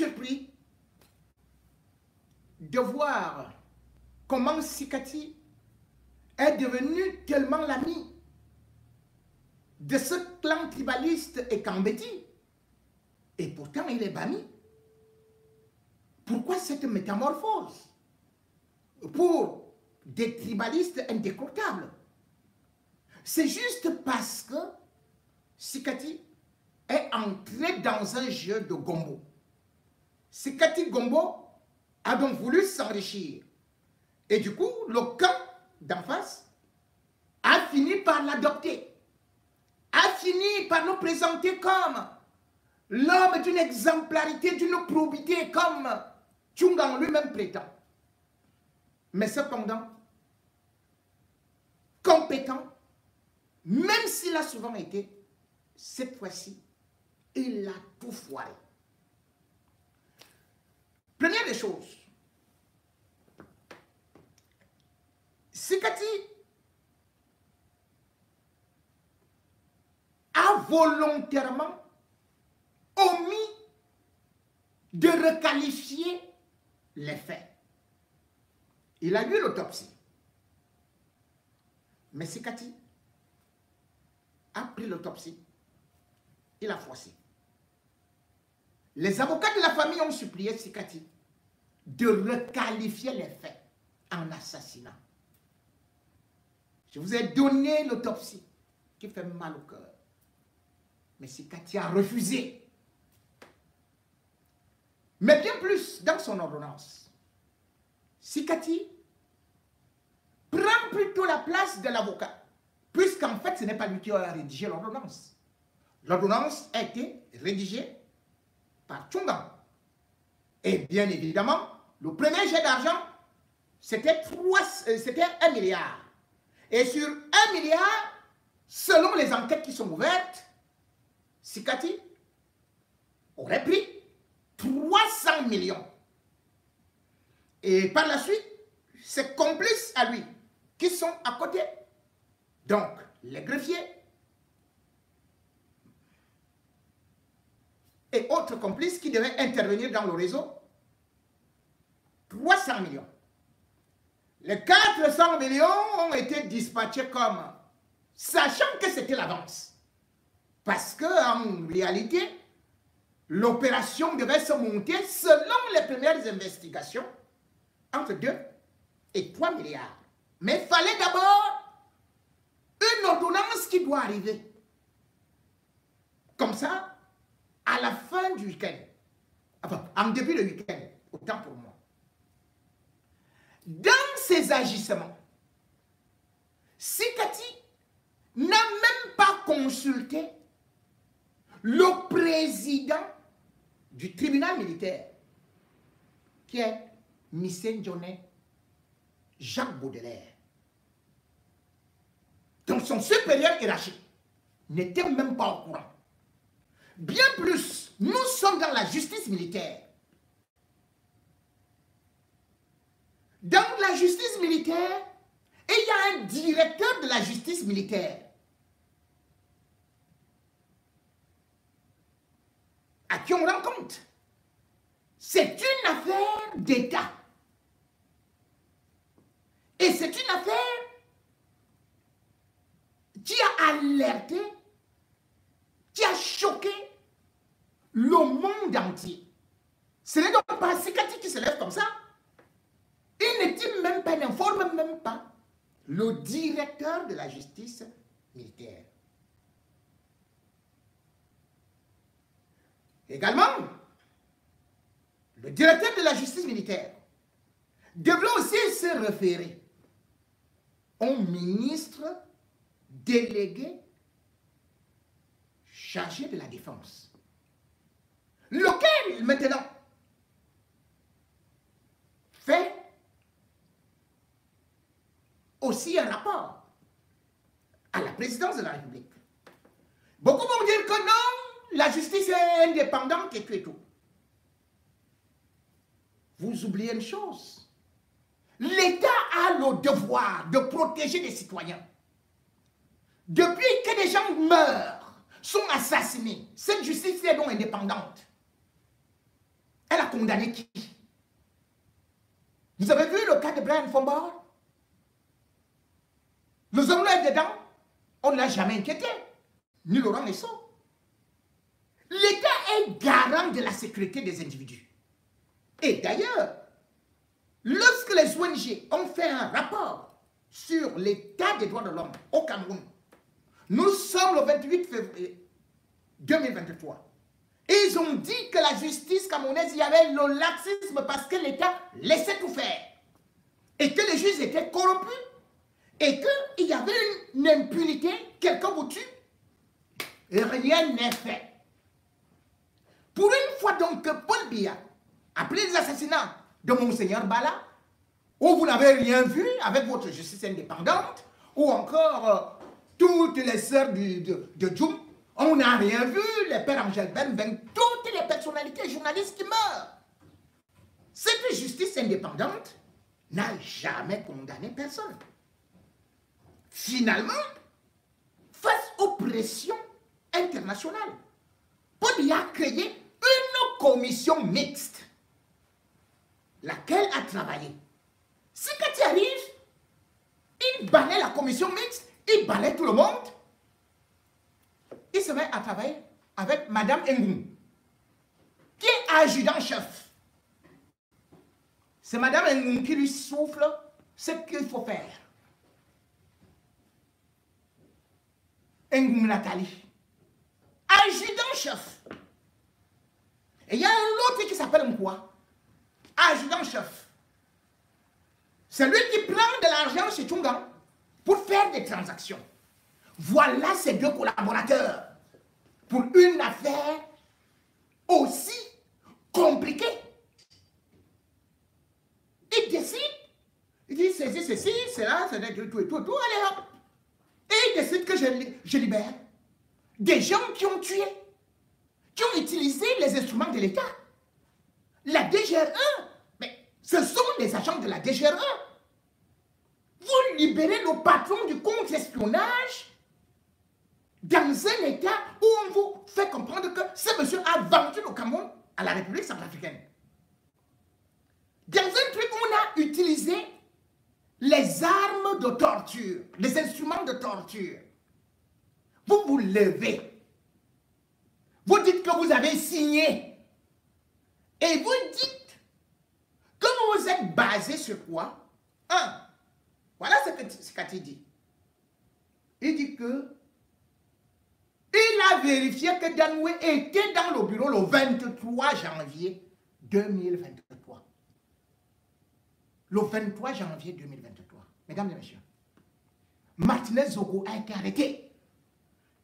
surpris de voir comment Sikati est devenu tellement l'ami de ce clan tribaliste et Kambeti. Et pourtant, il est banni. Pourquoi cette métamorphose pour des tribalistes indécrottables? C'est juste parce que Sikati est entré dans un jeu de gombo. Sikati Gombo a donc voulu s'enrichir. Et du coup, le camp d'en face a fini par l'adopter, a fini par nous présenter comme l'homme d'une exemplarité, d'une probité, comme Tchungang lui-même prétend. Mais cependant, compétent, même s'il a souvent été, cette fois-ci, il a tout foiré. Première des choses, Sikati a volontairement omis de requalifier les faits. Il a lu l'autopsie. Mais Sikati a pris l'autopsie. Il a faussé. Les avocats de la famille ont supplié Sikati de requalifier les faits en assassinat. Je vous ai donné l'autopsie qui fait mal au cœur. Mais Sikati a refusé. Mais bien plus, dans son ordonnance, Sikati prend plutôt la place de l'avocat, puisqu'en fait, ce n'est pas lui qui a rédigé l'ordonnance. L'ordonnance a été rédigée par Tchungang. Et bien évidemment, le premier jet d'argent, c'était 1 milliard. Et sur 1 milliard, selon les enquêtes qui sont ouvertes, Sikati aurait pris 300 millions. Et par la suite, ses complices à lui, qui sont à côté. Donc, les greffiers et autres complices qui devaient intervenir dans le réseau, 300 millions. Les 400 millions ont été dispatchés comme, sachant que c'était l'avance. Parce qu'en réalité, l'opération devait se monter, selon les premières investigations, entre 2 et 3 milliards. Mais il fallait d'abord une ordonnance qui doit arriver. Comme ça, à la fin du week-end, enfin, en début de week-end, autant pour moi. Dans ses agissements, Sikati n'a même pas consulté le président du tribunal militaire, qui est Missen Djoné Jacques Baudelaire. Donc son supérieur hiérarchique n'était même pas au courant. Bien plus, nous sommes dans la justice militaire. Dans la justice militaire, il y a un directeur de la justice militaire à qui on rend compte. C'est une affaire d'État. Et c'est une affaire qui a alerté, qui a choqué le monde entier. Ce n'est donc pas Sikati qui se lève comme ça. Il n'intime même pas, n'informe même pas le directeur de la justice militaire. Également, le directeur de la justice militaire devrait aussi se référer au ministre délégué chargé de la défense, lequel maintenant fait aussi un rapport à la présidence de la République. Beaucoup vont dire que non, la justice est indépendante et tout et tout. Vous oubliez une chose. L'État a le devoir de protéger les citoyens. Depuis que des gens meurent, sont assassinés, cette justice est donc indépendante. Elle a condamné qui? Vous avez vu le cas de Brian Fombor? Le homme là est dedans, on ne l'a jamais inquiété, ni Laurent Nesso. L'État est garant de la sécurité des individus. Et d'ailleurs, lorsque les ONG ont fait un rapport sur l'état des droits de l'homme au Cameroun, nous sommes le 28 février 2023. Et ils ont dit que la justice camerounaise, il y avait le laxisme parce que l'État laissait tout faire. Et que les juges étaient corrompus. Et qu'il y avait une impunité, quelqu'un vous tue, et rien n'est fait. Pour une fois donc que Paul Biya, après les assassinats de Monseigneur Bala, où vous n'avez rien vu avec votre justice indépendante, ou encore toutes les sœurs de Djoum, on n'a rien vu, les pères Angel Ben, toutes les personnalités journalistes qui meurent. Cette justice indépendante n'a jamais condamné personne. Finalement, face aux pressions internationales, Paul Biya a créé une commission mixte, laquelle a travaillé. Si quand il arrive, il balaie la commission mixte, il balaie tout le monde, il se met à travailler avec Madame Ngoum, qui est adjudant-chef. C'est Madame Ngoum qui lui souffle ce qu'il faut faire. Ngoum Nathalie, adjudant-chef. Et il y a un autre qui s'appelle quoi? Adjudant-chef. C'est lui qui prend de l'argent chez Tchungan pour faire des transactions. Voilà ces deux collaborateurs pour une affaire aussi compliquée. Ils décident, ils disent ceci, cela, tout, allez hop. Et ils décident que je libère des gens qui ont tué, qui ont utilisé les instruments de l'État. La DGR1, mais ce sont des agents de la DGR1. Vous libérez le patron du contre-espionnage dans un État où on vous fait comprendre que ce monsieur a vendu le Cameroun à la République centrafricaine. Dans un truc où on a utilisé les armes de torture, les instruments de torture. Vous vous levez. Vous dites que vous avez signé. Et vous dites que vous êtes basé sur quoi? Voilà ce qu'a dit. Il dit que il a vérifié que Danoué était dans le bureau le 23 janvier 2023. Le 23 janvier 2023. Mesdames et messieurs, Martinez Zogo a été arrêté,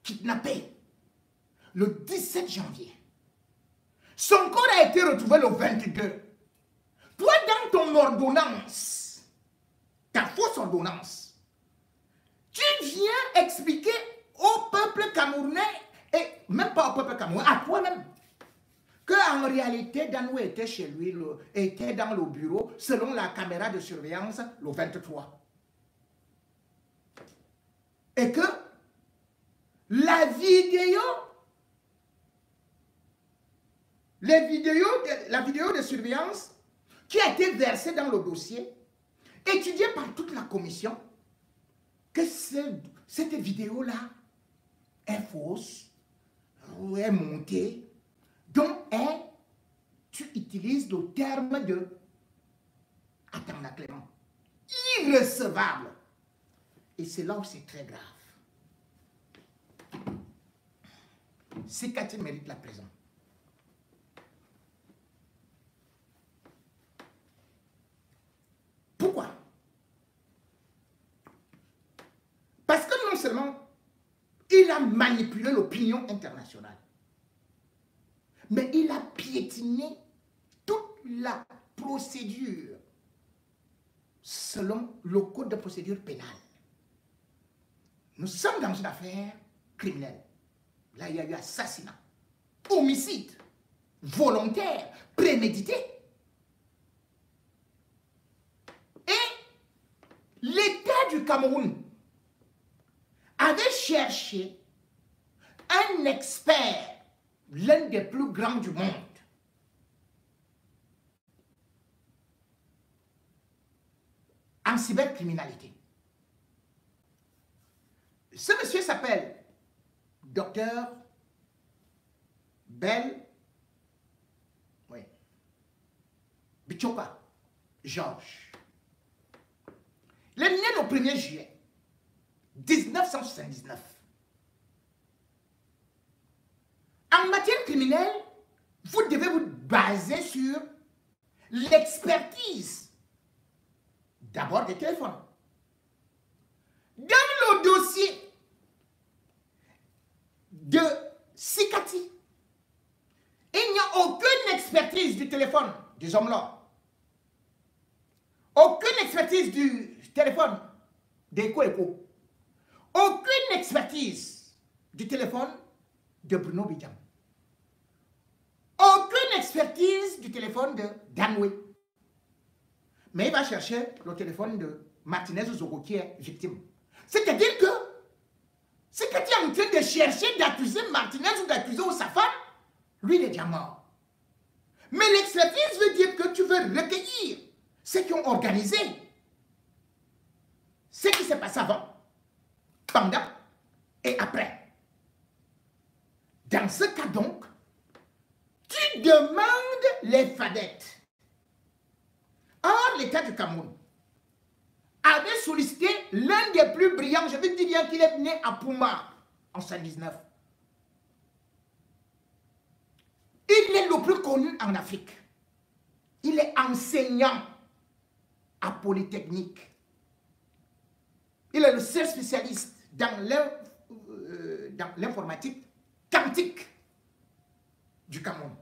kidnappé, le 17 janvier. Son corps a été retrouvé le 22. Toi, dans ton ordonnance, ta fausse ordonnance, tu viens expliquer au peuple camerounais, et même pas au peuple camerounais, à toi-même, qu'en réalité, Danoué était chez lui, était dans le bureau, selon la caméra de surveillance, le 23. Et que la vidéo de surveillance qui a été versée dans le dossier, étudiée par toute la commission, que cette vidéo-là est fausse, ou est montée, donc tu utilises le terme de, attends la Clément, irrecevable. Et c'est là où c'est très grave. C'est Cathy mérite la prison. Pourquoi? Parce que non seulement il a manipulé l'opinion internationale, mais il a piétiné toute la procédure selon le code de procédure pénale. Nous sommes dans une affaire criminelle. Là, il y a eu assassinat, homicide, volontaire, prémédité. Et l'État du Cameroun avait cherché un expert, l'un des plus grands du monde, en cybercriminalité. Ce monsieur s'appelle Dr. Bell Bichoka Georges. Il est né le 1er juillet 1979. En matière criminelle, vous devez vous baser sur l'expertise d'abord des téléphones. Dans le dossier de Sikati, il n'y a aucune expertise du téléphone des hommes-là. Aucune expertise du téléphone d'Eko. Aucune expertise du téléphone de Bruno Bidjam. Aucune expertise du téléphone de Danoué. Mais il va chercher le téléphone de Martinez Zogo qui est victime. C'est-à-dire que ce que tu es en train de chercher d'accuser Martinez ou d'accuser sa femme, lui il est déjà mort. Mais l'expertise veut dire que tu veux recueillir ceux qui ont organisé ce qui s'est passé avant, pendant et après. Dans ce cas donc, tu demandes les fadettes. Or, l'État du Cameroun avait sollicité l'un des plus brillants, je veux dire qu'il est né à Pouma en 1919. Il est le plus connu en Afrique. Il est enseignant à Polytechnique. Il est le seul spécialiste dans l'informatique quantique du Cameroun.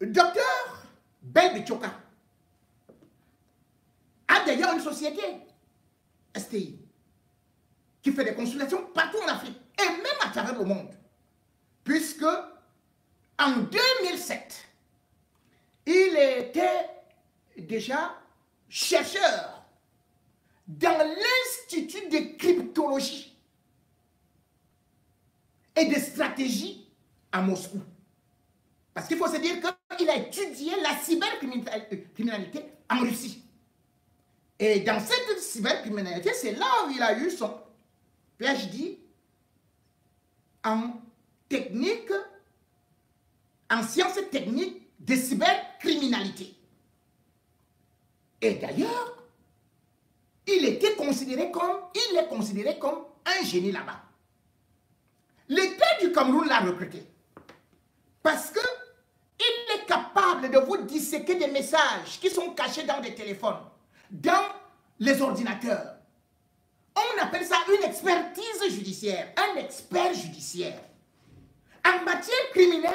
Docteur Belbichoka a d'ailleurs une société, STI, qui fait des consultations partout en Afrique et même à travers le monde. Puisque en 2007, il était déjà chercheur dans l'Institut de cryptologie et de stratégie à Moscou. Parce qu'il faut se dire qu'il a étudié la cybercriminalité en Russie. Et dans cette cybercriminalité, c'est là où il a eu son PhD en technique, en sciences techniques de cybercriminalité. Et d'ailleurs, il est considéré comme un génie là-bas. L'État du Cameroun l'a recruté parce que il est capable de vous disséquer des messages qui sont cachés dans des téléphones, dans les ordinateurs. On appelle ça une expertise judiciaire, un expert judiciaire. En matière criminelle,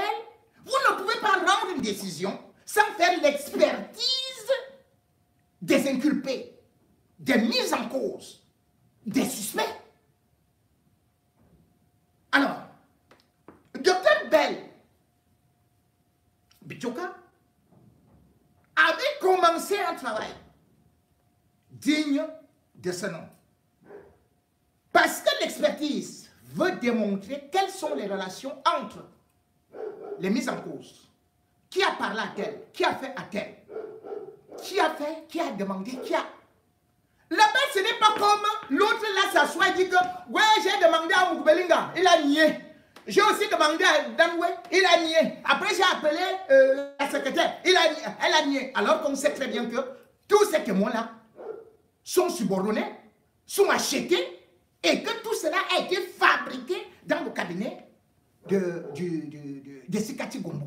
vous ne pouvez pas rendre une décision sans faire l'expertise des inculpés, des mises en cause, des suspects. Alors, Dr. Bell Bichoka avait commencé un travail digne de ce nom. Parce que l'expertise veut démontrer quelles sont les relations entre les mises en cause. Qui a parlé à tel, qui a fait à tel, qui a fait, qui a demandé, qui a... Là-bas, ce n'est pas comme l'autre là s'assoit et dit que ouais, j'ai demandé à Moukbelinga, il a nié. J'ai aussi demandé à Danoué, il a nié. Après, j'ai appelé la secrétaire, elle a nié. Alors qu'on sait très bien que tous ces témoins-là sont subordonnés, sont achetés, et que tout cela a été fabriqué dans le cabinet de Sikati Gombo.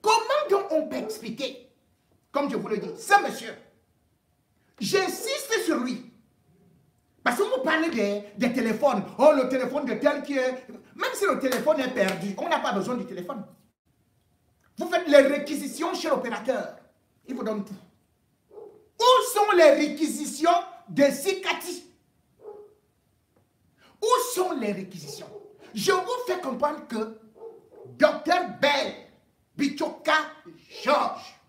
Comment donc on peut expliquer, comme je vous le dis, ce monsieur, j'insiste sur lui, parce que vous parlez des téléphones, oh le téléphone de tel qui est... Même si le téléphone est perdu, on n'a pas besoin du téléphone. Vous faites les réquisitions chez l'opérateur, il vous donne tout. Où sont les réquisitions de Sikati? Où sont les réquisitions? Je vous fais comprendre que Dr. Bell Bichoka Georges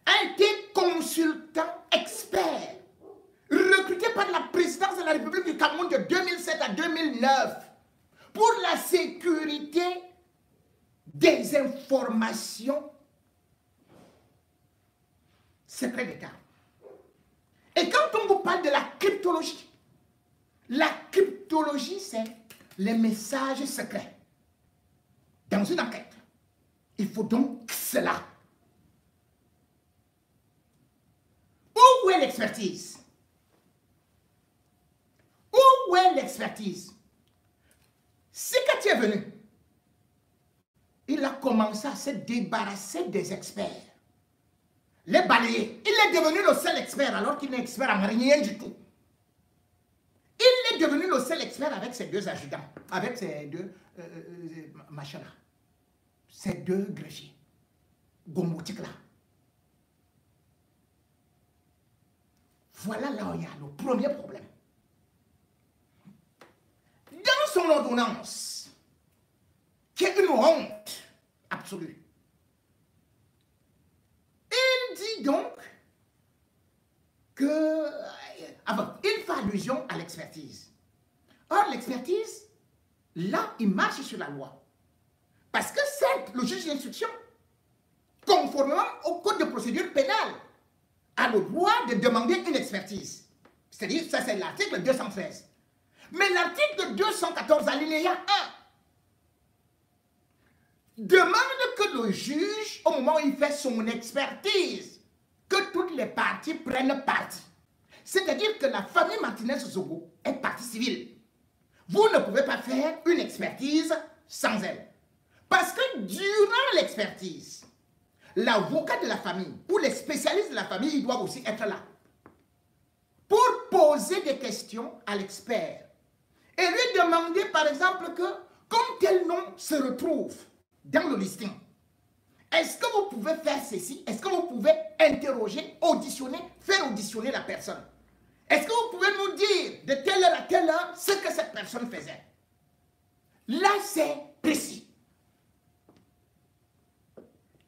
a été consultant expert recruté par la présidence de la République du Cameroun de 2007 à 2009 pour la sécurité des informations secret d'État. Et quand on vous parle de la cryptologie, c'est les messages secrets. Dans une enquête, il faut donc cela. Où est l'expertise? Où est l'expertise? Si Cathy est venu, il a commencé à se débarrasser des experts, les balayer. Il est devenu le seul expert alors qu'il n'est expert en rien du tout. Il est devenu le seul expert avec ses deux adjudants, avec ses deux machins là, ces deux greffiers, gombotiques là. Voilà là où il y a le premier problème. Dans son ordonnance, qui est une honte absolue, il dit donc que, il fait allusion à l'expertise. Or, l'expertise, là, il marche sur la loi. Parce que certes, le juge d'instruction, conformément au code de procédure pénale, a le droit de demander une expertise. C'est-à-dire, ça c'est l'article 213. Mais l'article 214, alinéa 1, demande que le juge, au moment où il fait son expertise, que toutes les parties prennent parti. C'est-à-dire que la famille Martinez-Zogo est partie civile. Vous ne pouvez pas faire une expertise sans elle. Parce que durant l'expertise, l'avocat de la famille ou les spécialistes de la famille, ils doivent aussi être là pour poser des questions à l'expert et lui demander par exemple que comme tel nom se retrouve dans le listing, est-ce que vous pouvez faire ceci? Est-ce que vous pouvez interroger, auditionner, faire auditionner la personne? Est-ce que vous pouvez nous dire de telle heure à telle heure ce que cette personne faisait? Là, c'est précis.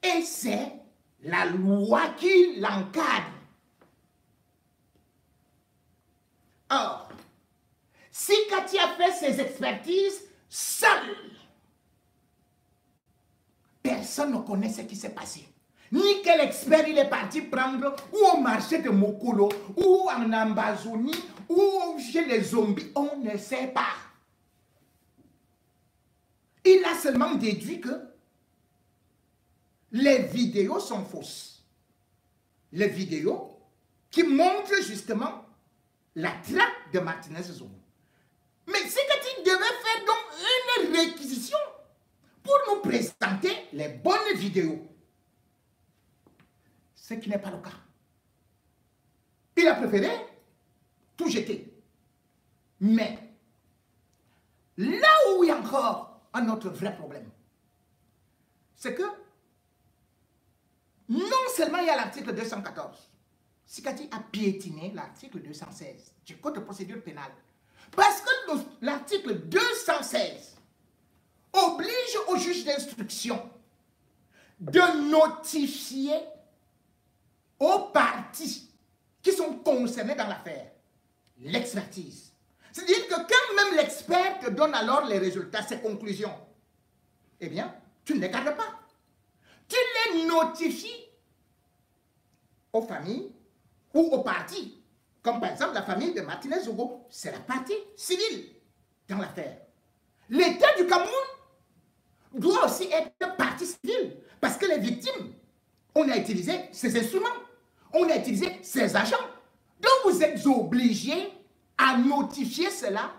Et c'est la loi qui l'encadre. Or, si Cathy a fait ses expertises seule, personne ne connaît ce qui s'est passé. Ni quel expert il est parti prendre, ou au marché de Mokolo, ou en Amazonie, ou chez les zombies, on ne sait pas. Il a seulement déduit que les vidéos sont fausses. Les vidéos qui montrent justement la traque de Martinez-Zogo. Mais c'est qu'il devait faire donc une réquisition pour nous présenter les bonnes vidéos. Ce qui n'est pas le cas. Il a préféré tout jeter. Mais là où il y a encore un autre vrai problème, c'est que non seulement il y a l'article 214, Sikati a piétiné l'article 216 du Code de procédure pénale. Parce que l'article 216 oblige au juge d'instruction de notifier aux parties qui sont concernées dans l'affaire l'expertise. C'est-à-dire que quand même l'expert te donne alors les résultats, ses conclusions, eh bien, tu ne les gardes pas. Tu les notifies aux familles ou aux parties. Comme par exemple la famille de Martinez-Zogo, c'est la partie civile dans l'affaire. L'État du Cameroun doit aussi être partie civile parce que les victimes, on a utilisé ces instruments, on a utilisé ces agents. Donc vous êtes obligés à notifier cela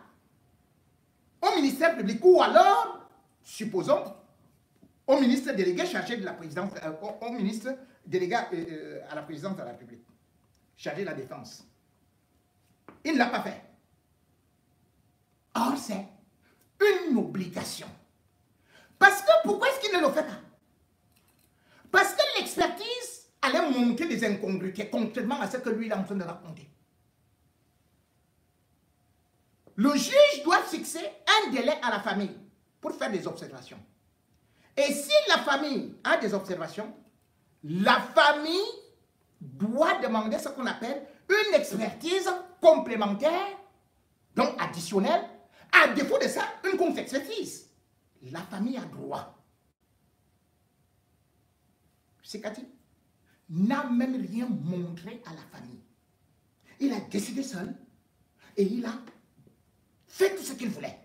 au ministère public ou alors, supposons, au ministre délégué chargé de la présidence, au ministre délégué à la présidence de la République, chargé de la défense. Il ne l'a pas fait. Or, c'est une obligation. Parce que pourquoi est-ce qu'il ne le fait pas? Parce que l'expertise allait montrer des incongruités, contrairement à ce que lui il est en train de raconter. Le juge doit fixer un délai à la famille pour faire des observations. Et si la famille a des observations, la famille doit demander ce qu'on appelle une expertise complémentaire, donc additionnelle. À défaut de ça, une contre-expertise. La famille a droit. C'est Cathy. n'a même rien montré à la famille. Il a décidé seul et il a fait tout ce qu'il voulait.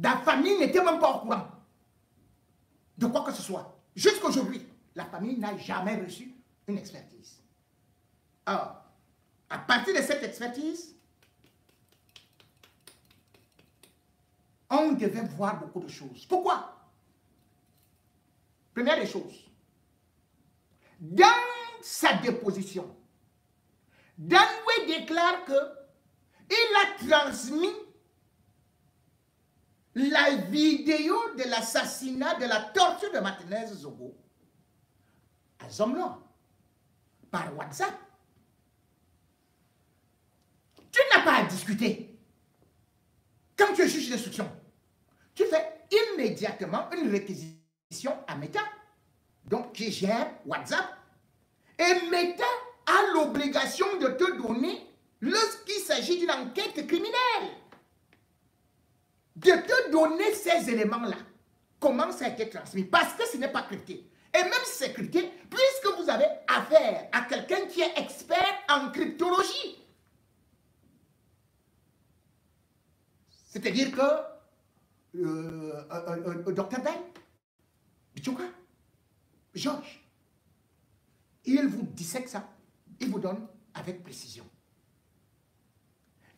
La famille n'était même pas au courant de quoi que ce soit. Jusqu'à aujourd'hui, la famille n'a jamais reçu une expertise. Alors, à partir de cette expertise, on devait voir beaucoup de choses. Pourquoi? Première des choses, dans sa déposition, Danoué déclare qu'il a transmis la vidéo de l'assassinat, de la torture de Martinez Zogo à Zomlo par WhatsApp. Tu n'as pas à discuter. Quand tu es juge d'instruction, tu fais immédiatement une réquisition à Meta, donc qui gère WhatsApp, et Meta a l'obligation de te donner, lorsqu'il s'agit d'une enquête criminelle, de te donner ces éléments-là. Comment ça a été transmis? Parce que ce n'est pas crypté. Et même si c'est crypté, puisque vous avez affaire à quelqu'un qui est expert en cryptologie, c'est-à-dire que Dr. Ben, Bichouka, Georges, il vous dissèque ça, il vous donne avec précision.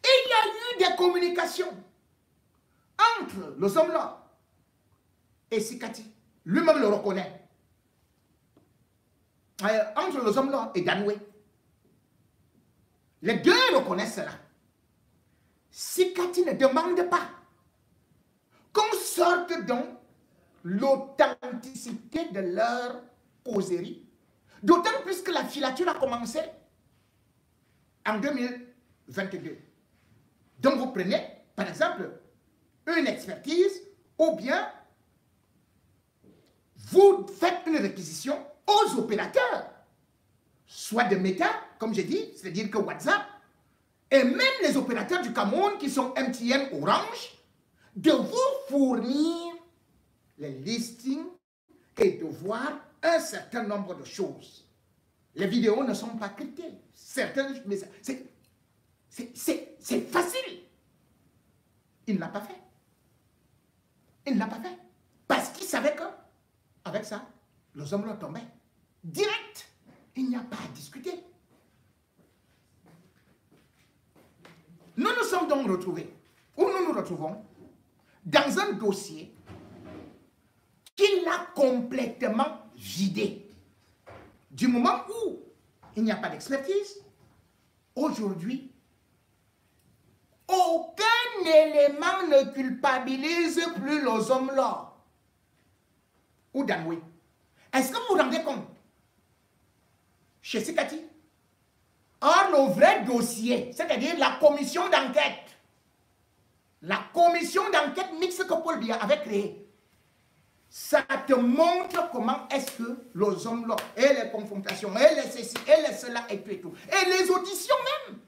Et il y a eu des communications entre les hommes-là et Sikati. Lui-même le reconnaît. Entre les hommes-là et Danoué. Les deux reconnaissent cela. Sikati ne demande pas qu'on sorte donc l'authenticité de leur causerie. D'autant plus que la filature a commencé en 2022. Donc vous prenez, par exemple, une expertise ou bien vous faites une réquisition aux opérateurs, soit de Meta, comme j'ai dit, c'est-à-dire que WhatsApp, et même les opérateurs du Cameroun qui sont MTN, Orange, de vous fournir les listings et de voir un certain nombre de choses. Les vidéos ne sont pas cryptées. Certaines, mais c'est facile. Il ne l'a pas fait. Il ne l'a pas fait. Parce qu'il savait que, avec ça, les hommes l'ont tombé. Direct. Il n'y a pas à discuter. Nous nous sommes donc retrouvés, où nous nous retrouvons, dans un dossier qu'il a complètement vidé. Du moment où il n'y a pas d'expertise, aujourd'hui, aucun élément ne culpabilise plus les hommes-là. Ou Danoué. Est-ce que vous vous rendez compte? Chez Sikati. Or, le vrai dossier, c'est-à-dire la commission d'enquête mixte que Paul Biya avait créée, ça te montre comment est-ce que les hommes-là, et les confrontations, et les ceci, et les cela, et tout et tout. Et les auditions même.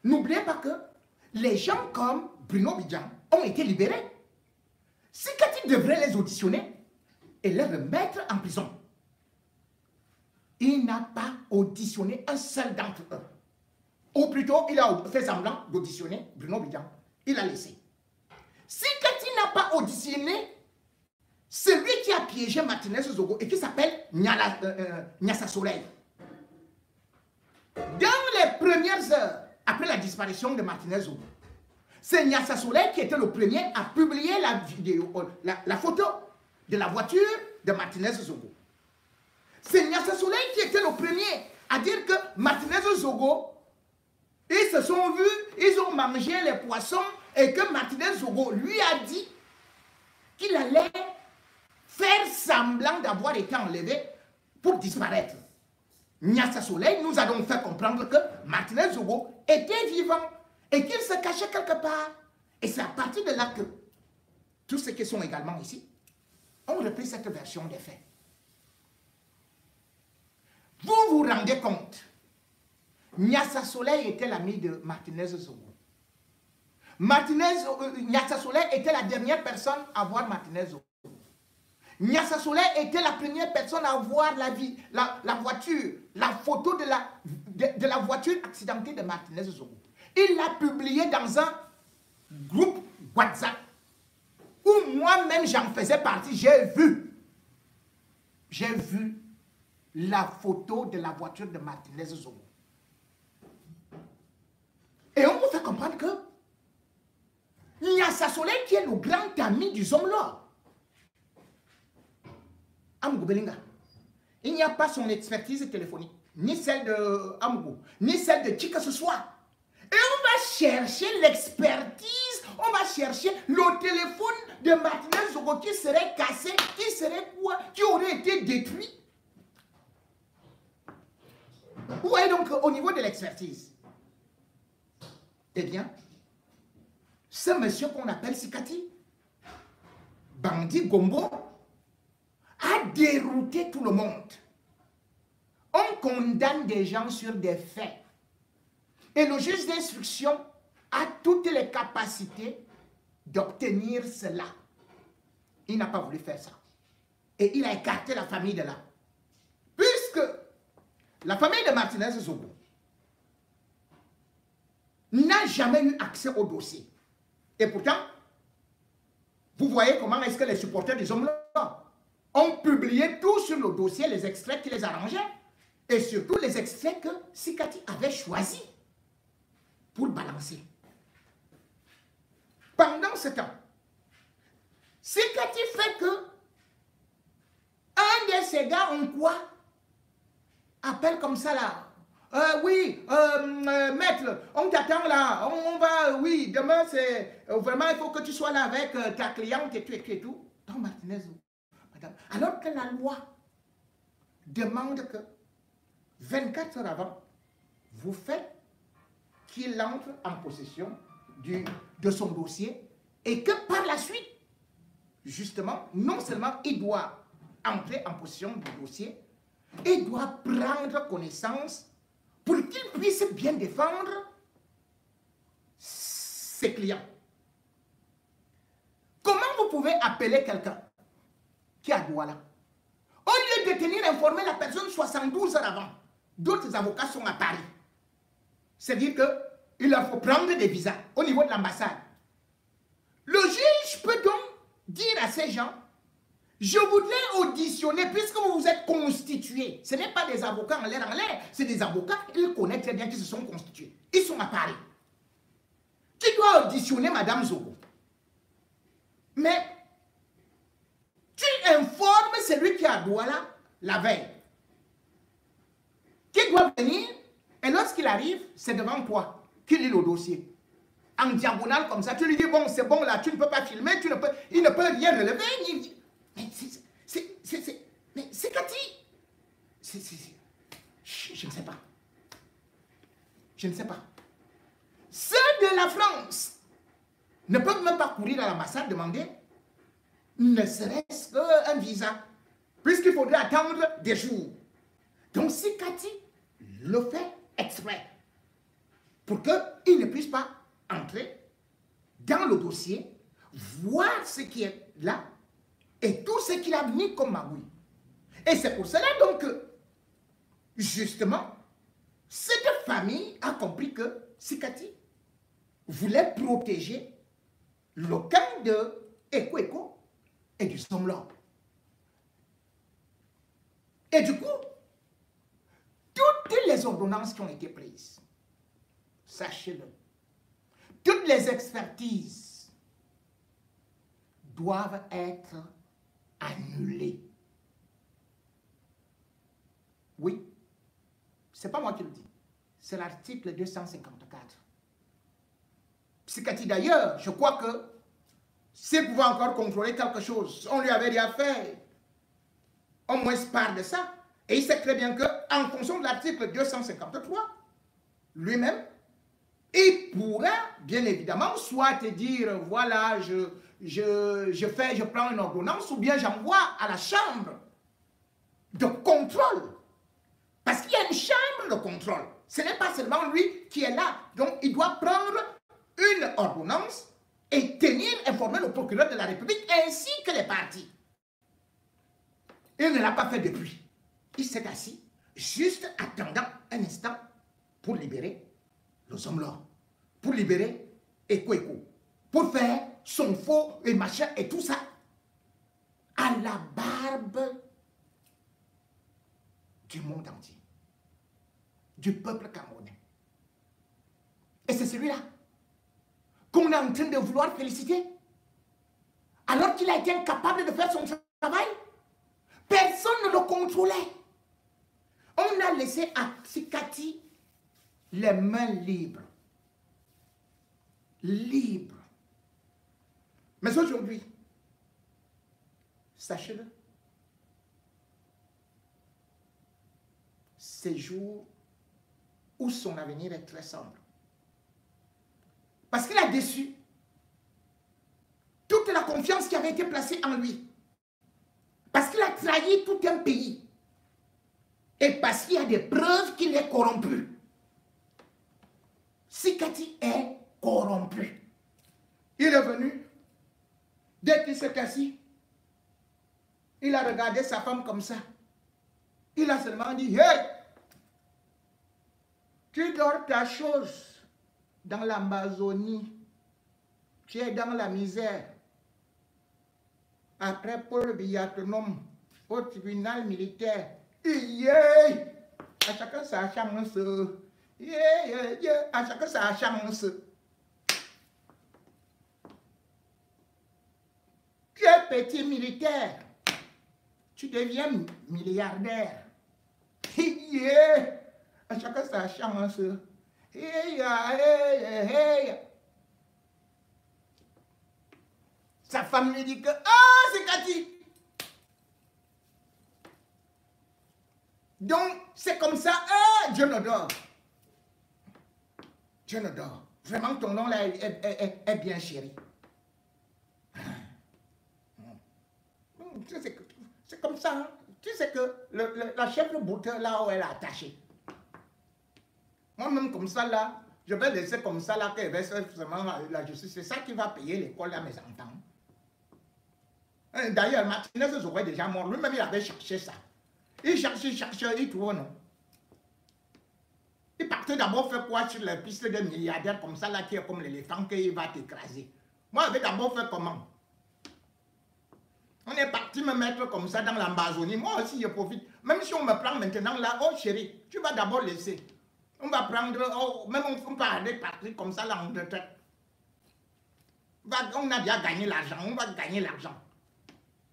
N'oubliez pas que les gens comme Bruno Bidjan ont été libérés. Sikati devrait les auditionner et les remettre en prison. Il n'a pas auditionné un seul d'entre eux. Ou plutôt, il a fait semblant d'auditionner Bruno Bidjan. Il a laissé. Sikati n'a pas auditionné celui qui a piégé Martinez Zogo et qui s'appelle Nyassa Soleil. Dans les premières heures, après la disparition de Martinez Zogo, c'est Nyassa Soleil qui était le premier à publier la vidéo, la photo de la voiture de Martinez Zogo. C'est Nyassa Soleil qui était le premier à dire que Martinez Zogo, ils se sont vus, ils ont mangé les poissons et que Martinez Zogo lui a dit qu'il allait faire semblant d'avoir été enlevé pour disparaître. Nyassa Soleil nous a donc fait comprendre que Martinez Zogo était vivant et qu'il se cachait quelque part. Et c'est à partir de là que tous ceux qui sont également ici ont repris cette version des faits. Vous vous rendez compte, Nyassa Soleil était l'ami de Martinez Zogo. Nyassa Soleil était la dernière personne à voir Martinez Zogo. Nyassa Soleil était la première personne à voir la voiture, la photo de la voiture accidentée de Martinez Zogo. Il l'a publié dans un groupe WhatsApp où moi-même j'en faisais partie. J'ai vu la photo de la voiture de Martinez Zogo. Et on vous fait comprendre que Nyassa Soleil, qui est le grand ami du Zomlor, Amgou Belinga, il n'y a pas son expertise téléphonique, ni celle de Amgou, ni celle de qui que ce soit. Et on va chercher l'expertise, on va chercher le téléphone de Martinez Zogo qui serait cassé, qui serait quoi, qui aurait été détruit. Vous voyez donc au niveau de l'expertise. Eh bien, ce monsieur qu'on appelle Sikati, Bandi Gombo, a dérouté tout le monde. On condamne des gens sur des faits. Et le juge d'instruction a toutes les capacités d'obtenir cela. Il n'a pas voulu faire ça. Et il a écarté la famille de là. Puisque la famille de Martinez Zogo n'a jamais eu accès au dossier. Et pourtant, vous voyez comment est-ce que les supporters des hommes-là ont publié tout sur le dossier, les extraits qui les arrangeaient, et surtout les extraits que Sikati avait choisis pour balancer. Pendant ce temps, Sikati fait que un de ces gars en quoi appelle comme ça là. Oui, maître, on t'attend là, on va, oui, demain c'est, vraiment il faut que tu sois là avec ta cliente et tout et tout. Donc Martinez, madame, alors que la loi demande que 24 heures avant, vous faites qu'il entre en possession de son dossier et que par la suite, justement, non seulement il doit entrer en possession du dossier, il doit prendre connaissance pour qu'il puisse bien défendre ses clients. Comment vous pouvez appeler quelqu'un qui est à Douala? Au lieu de tenir informé la personne 72 heures avant, d'autres avocats sont à Paris. C'est-à-dire qu'il leur faut prendre des visas au niveau de l'ambassade. Le juge peut donc dire à ces gens, je voudrais auditionner, puisque vous vous êtes constitués. Ce n'est pas des avocats en l'air, c'est des avocats, ils connaissent très bien qu'ils se sont constitués. Ils sont à Paris. Tu dois auditionner Madame Zogo. Mais tu informes celui qui est à Douala la veille, qui doit venir, et lorsqu'il arrive, c'est devant toi qu'il lit le dossier. En diagonale comme ça, tu lui dis, bon, c'est bon là, tu ne peux pas filmer, il ne peut rien relever, ni... Mais c'est Cathy. Je ne sais pas. Je ne sais pas. Ceux de la France ne peuvent même pas courir à l'ambassade demander ne serait-ce qu'un visa, puisqu'il faudrait attendre des jours. Donc si Cathy le fait exprès, pour qu'il ne puisse pas entrer dans le dossier, voir ce qui est là, et tout ce qu'il a mis comme magouille. Et c'est pour cela donc que, justement, cette famille a compris que Sikati voulait protéger le camp de Eko et du Somlor. Et du coup, toutes les ordonnances qui ont été prises, sachez-le, toutes les expertises doivent être annulé. Oui, c'est pas moi qui le dis, c'est l'article 254. Sikati d'ailleurs, je crois que s'il pouvait encore contrôler quelque chose, on lui avait déjà fait au moins part de ça. Et il sait très bien qu'en fonction de l'article 253, lui-même, il pourra, bien évidemment, soit te dire, voilà, je prends une ordonnance, ou bien j'envoie à la chambre de contrôle. Parce qu'il y a une chambre de contrôle. Ce n'est pas seulement lui qui est là. Donc, il doit prendre une ordonnance et tenir informé le procureur de la République ainsi que les partis. Il ne l'a pas fait depuis. Il s'est assis, juste attendant un instant pour libérer le Zomlor, pour libérer Eko, pour faire son faux et machin et tout ça, à la barbe du monde entier, du peuple camerounais. Et c'est celui-là qu'on est en train de vouloir féliciter, alors qu'il a été incapable de faire son travail. Personne ne le contrôlait. On a laissé à Sikati les mains libres. Libres. Mais aujourd'hui, sachez-le, ces jours où son avenir est très sombre. Parce qu'il a déçu toute la confiance qui avait été placée en lui. Parce qu'il a trahi tout un pays. Et parce qu'il y a des preuves qu'il est corrompu. Sikati est corrompu. Il est venu. Dès qu'il s'est assis, il a regardé sa femme comme ça. Il a seulement dit, hey, tu dors ta chose dans l'Amazonie. Tu es dans la misère. Après Paul Biya te nomme au tribunal militaire. À chacun sa chance. À chacun sa chance. Tu es petit militaire. Tu deviens milliardaire. À chacun sa chance. Sa femme lui dit que, ah, c'est Cathy. Donc, c'est comme ça, ah, Dieu ne dort. Dieu ne dort. Vraiment, ton nom là est bien chéri. C'est comme ça, hein? Tu sais que la chef de boutte, là où elle est attachée. Moi-même, comme ça, là, je vais laisser comme ça, là, qu'elle va faire vraiment la justice. C'est ça qui va payer l'école à mes enfants. D'ailleurs, Martinez aurait déjà mort. Lui-même, il avait cherché ça. Il cherchait, il trouvait non. Il partait d'abord faire quoi sur la piste de milliardaires comme ça, là, qui est comme l'éléphant qu'il va t'écraser. Moi, je vais d'abord faire comment? On est parti me mettre comme ça dans l'Amazonie. Moi aussi, je profite. Même si on me prend maintenant là, oh chérie, tu vas d'abord laisser. On va prendre, oh, même on peut aller partir comme ça là en retraite. On a déjà gagné l'argent, on va gagner l'argent.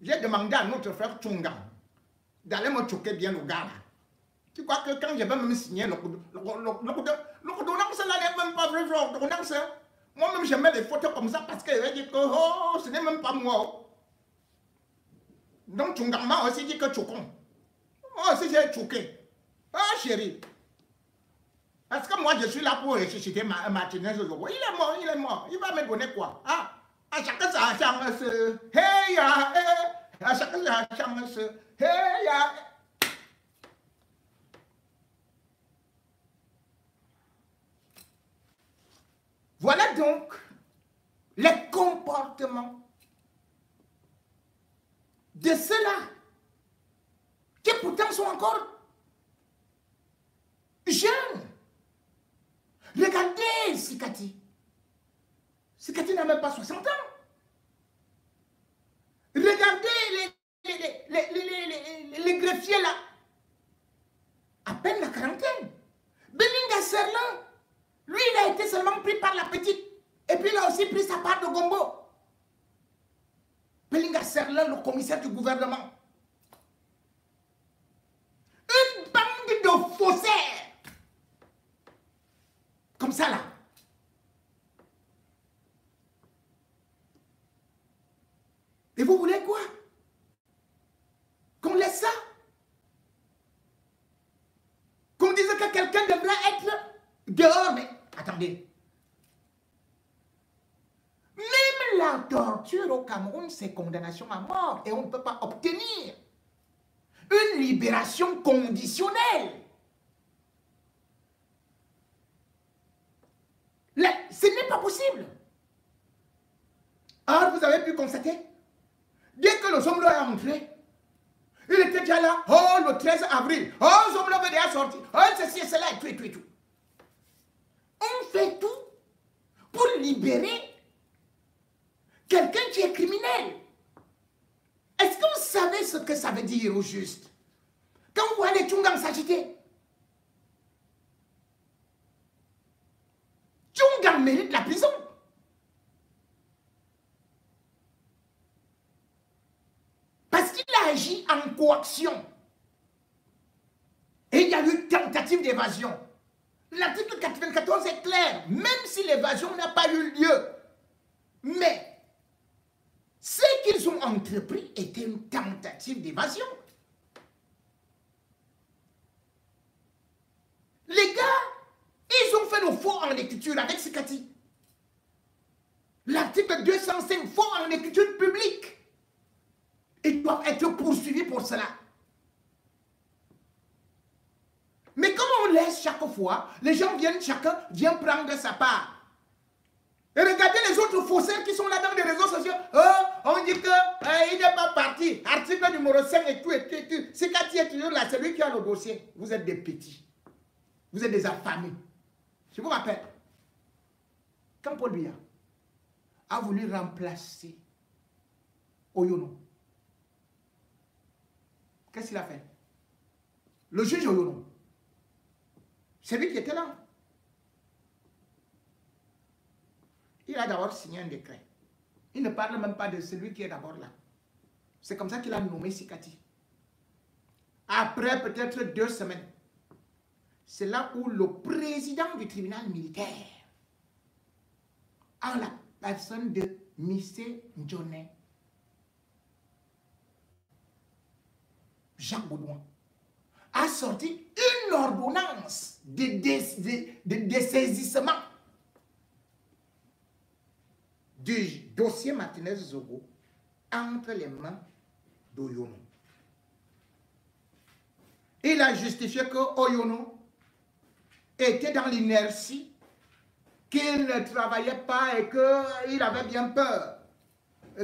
J'ai demandé à notre frère Tchunga d'aller me choquer bien le gars là. Tu crois que quand je vais me signer l'ordonnance là n'est même pas vrai, l'ordonnance. Moi-même je mets les photos comme ça parce qu'elle dit que oh, ce n'est même pas moi. Donc Tchunga m'a aussi dit que chocon. Moi aussi j'ai choqué. Ah chérie. Parce que moi je suis là pour ressusciter Martinez. Il est mort, il est mort. Il va me donner quoi? Ah, à chacun sa chance. Hey, à chacun sa chance. Hey, voilà donc les comportements de ceux-là qui pourtant sont encore jeunes. Regardez Sikati. Sikati n'a même pas 60 ans. Regardez les greffiers là. À peine la quarantaine. Belinga Serlan, lui il a été seulement pris par la petite. Et puis il a aussi pris sa part de gombo. Belinga Serlan, le commissaire du gouvernement. Une bande de faussaires. Comme ça là. Et vous voulez quoi? Qu'on laisse ça? Qu'on dise que quelqu'un devrait être dehors? Mais attendez. Même la torture au Cameroun, c'est condamnation à mort. Et on ne peut pas obtenir une libération conditionnelle. Là, ce n'est pas possible. Alors, vous avez pu constater, dès que le Zomlor est entré, Il était déjà là, oh, le 13 avril, oh, Zomlo veut déjà sortir, oh, ceci et cela, et tout. On fait tout pour libérer quelqu'un qui est criminel. Est-ce que vous savez ce que ça veut dire au juste? Quand vous voyez les Tchungam s'agiter, Tchungam mérite la prison. Parce qu'il a agi en coaction. Et il y a eu tentative d'évasion. L'article 94 est clair, même si l'évasion n'a pas eu lieu. Mais ce qu'ils ont entrepris était une tentative d'évasion. Les gars, ils ont fait le faux en écriture avec Sikati. L'article 205, faux en écriture publique. Ils doivent être poursuivis pour cela. Mais comme on laisse chaque fois, les gens viennent, chacun vient prendre sa part. Et regardez les autres faussaires qui sont là dans les réseaux sociaux. Oh, on dit qu'il n'est pas parti. Article numéro 5 et tout. Sikati est toujours là, c'est lui qui a le dossier. Vous êtes des petits. Vous êtes des affamés. Je vous rappelle, quand Paul Biya a voulu remplacer Oyono, qu'est-ce qu'il a fait? Le juge Oyono, c'est lui qui était là. Il a d'abord signé un décret. Il ne parle même pas de celui qui est d'abord là. C'est comme ça qu'il a nommé Sikati. Après peut-être 2 semaines, c'est là où le président du tribunal militaire, en la personne de Missé Ndjoné, Jacques Baudouin, a sorti une ordonnance de dessaisissement du dossier Martinez-Zogo entre les mains d'Oyono. Il a justifié que Oyono était dans l'inertie, qu'il ne travaillait pas et qu'il avait bien peur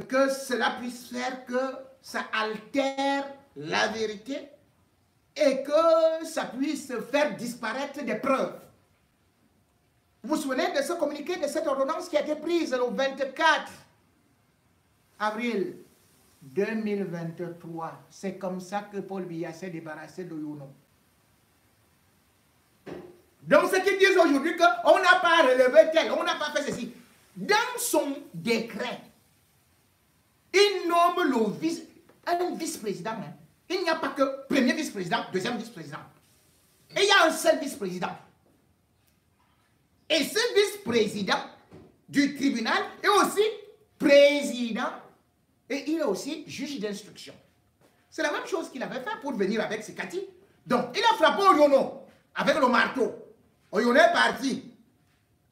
que cela puisse faire que ça altère la vérité et que ça puisse faire disparaître des preuves. Vous vous souvenez de ce communiqué, de cette ordonnance qui a été prise le 24 avril 2023. C'est comme ça que Paul Biya s'est débarrassé de Oyono. Donc, ce qu'ils disent aujourd'hui, qu'on n'a pas relevé tel, on n'a pas fait ceci. Dans son décret, il nomme un vice-président. Hein. Il n'y a pas que premier vice-président, deuxième vice-président. Et il y a un seul vice-président. Et ce vice-président du tribunal est aussi président et il est aussi juge d'instruction. C'est la même chose qu'il avait fait pour venir avec Sikati. Donc, il a frappé Oyono avec le marteau. Oyono est parti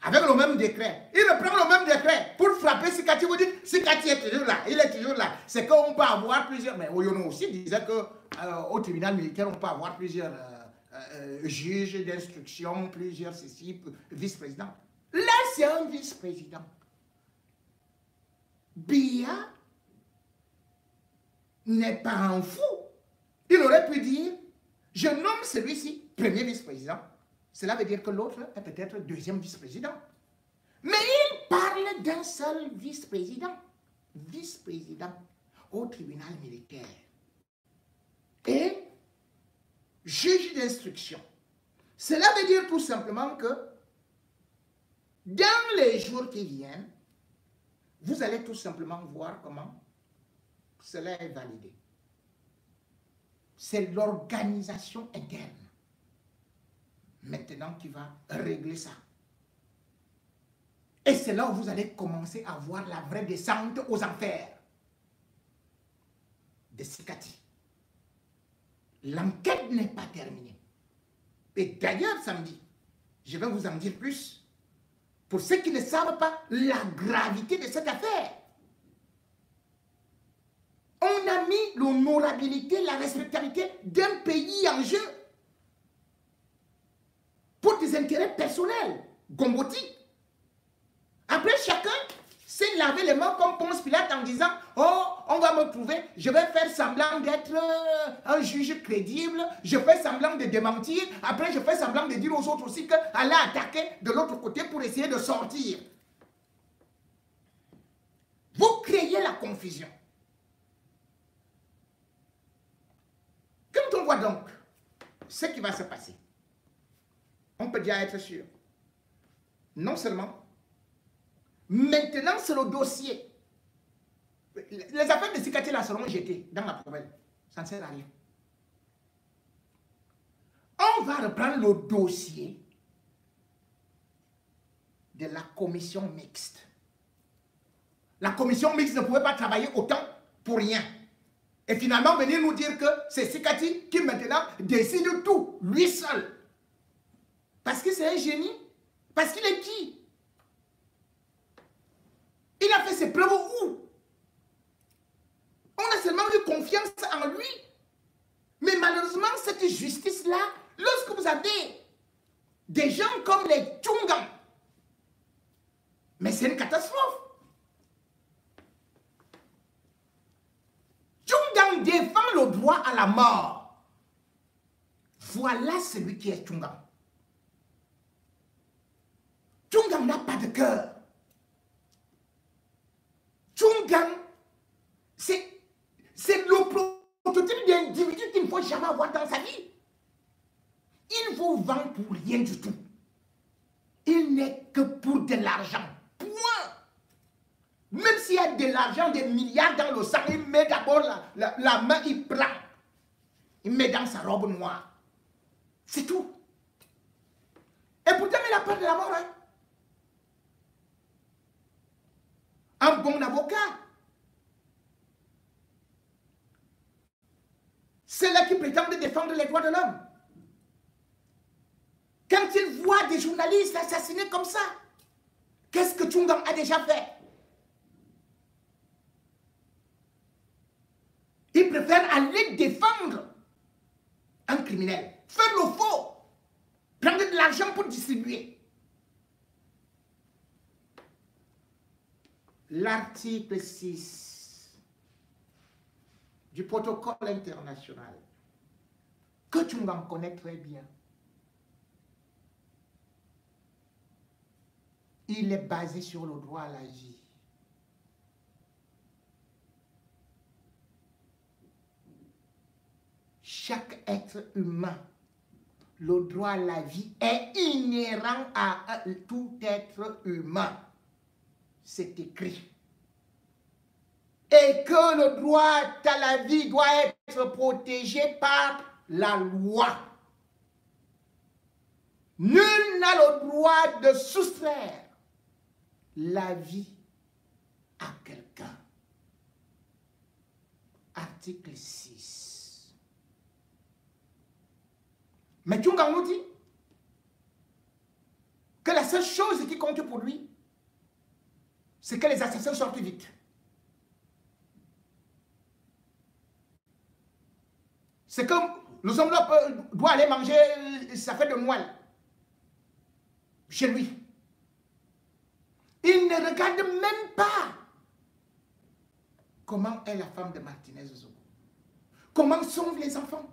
avec le même décret. Il reprend le même décret pour frapper Sikati. Vous dites, Sikati est toujours là, il est toujours là. C'est qu'on peut avoir plusieurs... Mais Oyono aussi disait qu'au tribunal militaire, on peut avoir plusieurs juges d'instruction, plusieurs ceci, vice-présidents. Là, c'est un vice-président. Biya n'est pas un fou. Il aurait pu dire, je nomme celui-ci premier vice-président. Cela veut dire que l'autre est peut-être deuxième vice-président. Mais il parle d'un seul vice-président. Vice-président au tribunal militaire. Et juge d'instruction. Cela veut dire tout simplement que dans les jours qui viennent, vous allez tout simplement voir comment cela est validé. C'est l'organisation interne maintenant qui va régler ça. Et c'est là où vous allez commencer à voir la vraie descente aux enfers de Sikati. L'enquête n'est pas terminée. Et d'ailleurs, samedi, je vais vous en dire plus. Pour ceux qui ne savent pas la gravité de cette affaire. On a mis l'honorabilité, la respectabilité d'un pays en jeu pour des intérêts personnels, gombotiques. Après, chacun s'est laver les mains comme Ponce Pilate en disant, oh, on va me trouver, je vais faire semblant d'être un juge crédible, je fais semblant de démentir, après je fais semblant de dire aux autres aussi qu'Allah a attaqué de l'autre côté pour essayer de sortir. Vous créez la confusion. Quand on voit donc ce qui va se passer, on peut déjà être sûr. Non seulement, maintenant c'est le dossier. Les affaires de Sikati là seront jetées dans la poubelle. Ça ne sert à rien. On va reprendre le dossier de la commission mixte. La commission mixte ne pouvait pas travailler autant pour rien. Et finalement, venir nous dire que c'est Sikati qui maintenant décide tout, lui seul. Parce que c'est un génie. Parce qu'il est qui? Il a fait ses preuves où? On a seulement eu confiance en lui. Mais malheureusement, cette justice-là, lorsque vous avez des gens comme les Tchungans, mais c'est une catastrophe. Tchungan défend le droit à la mort. Voilà celui qui est Tchungan. Tchungan n'a pas de cœur. Tchungan, c'est le prototype d'individu qu'il ne faut jamais avoir dans sa vie. Il vous vend pour rien du tout. Il n'est que pour de l'argent. Point. Même s'il y a de l'argent, des milliards dans le sang, il met d'abord la main, il prend. Il met dans sa robe noire. C'est tout. Et pourtant, il a peur de la mort. Hein? Un bon avocat. C'est là qui prétend défendre les droits de l'homme. Quand il voit des journalistes assassinés comme ça, qu'est-ce que Tchungan a déjà fait? Il préfère aller défendre un criminel, faire le faux, prendre de l'argent pour distribuer. L'article 6 du protocole international, que Tchungan connaît très bien, il est basé sur le droit à la vie. Chaque être humain, le droit à la vie est inhérent à tout être humain. C'est écrit. Et que le droit à la vie doit être protégé par la loi. Nul n'a le droit de soustraire la vie à quelqu'un. Article 6. Mais Tchungan nous dit que la seule chose qui compte pour lui, c'est que les assassins sortent vite. C'est comme le zombie doit aller manger sa fête de Noël chez lui. Il ne regarde même pas comment est la femme de Martinez Zogo. Comment sont les enfants.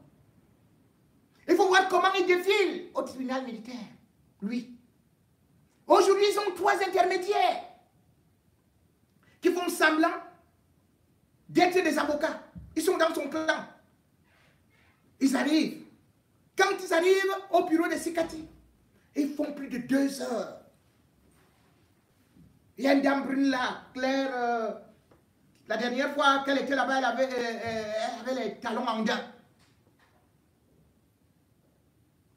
Il faut voir comment il défile au tribunal militaire, lui. Aujourd'hui, ils ont 3 intermédiaires qui font semblant d'être des avocats. Ils sont dans son clan. Ils arrivent. Quand ils arrivent au bureau de Sikati, ils font plus de 2 heures. Il y a une dame brune là, Claire, la dernière fois qu'elle était là-bas, elle avait les talons en dents.